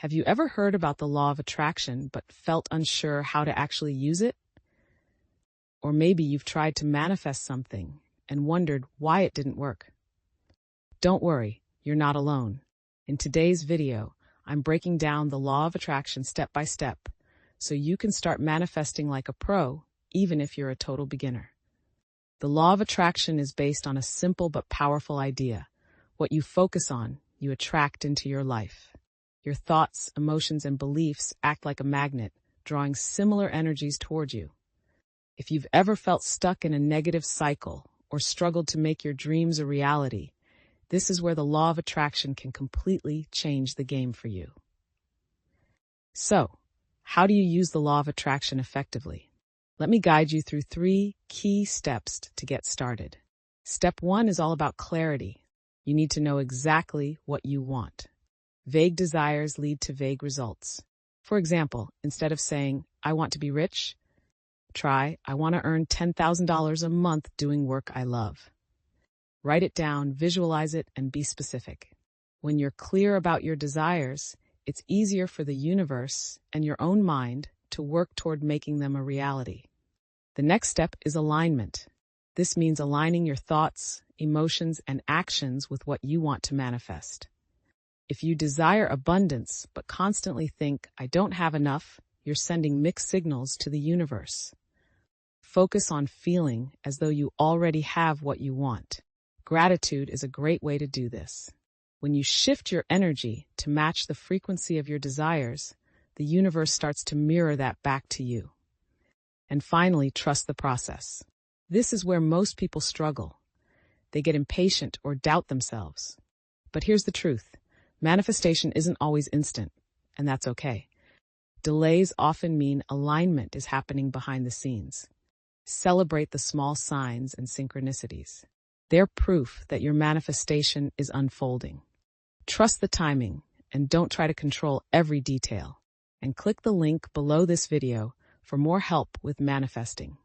Have you ever heard about the law of attraction but felt unsure how to actually use it? Or maybe you've tried to manifest something and wondered why it didn't work. Don't worry, you're not alone. In today's video, I'm breaking down the law of attraction step by step so you can start manifesting like a pro, even if you're a total beginner. The law of attraction is based on a simple but powerful idea. What you focus on, you attract into your life. Your thoughts, emotions, and beliefs act like a magnet, drawing similar energies toward you. If you've ever felt stuck in a negative cycle or struggled to make your dreams a reality, this is where the law of attraction can completely change the game for you. So, how do you use the law of attraction effectively? Let me guide you through 3 key steps to get started. Step 1 is all about clarity. You need to know exactly what you want. Vague desires lead to vague results. For example, instead of saying, "I want to be rich," try, "I want to earn $10,000 a month doing work I love." Write it down, visualize it, and be specific. When you're clear about your desires, it's easier for the universe and your own mind to work toward making them a reality. The next step is alignment. This means aligning your thoughts, emotions, and actions with what you want to manifest. If you desire abundance but constantly think, "I don't have enough," you're sending mixed signals to the universe. Focus on feeling as though you already have what you want. Gratitude is a great way to do this. When you shift your energy to match the frequency of your desires, the universe starts to mirror that back to you. And finally, trust the process. This is where most people struggle. They get impatient or doubt themselves. But here's the truth. Manifestation isn't always instant, and that's okay. Delays often mean alignment is happening behind the scenes. Celebrate the small signs and synchronicities. They're proof that your manifestation is unfolding. Trust the timing and don't try to control every detail. And click the link below this video for more help with manifesting.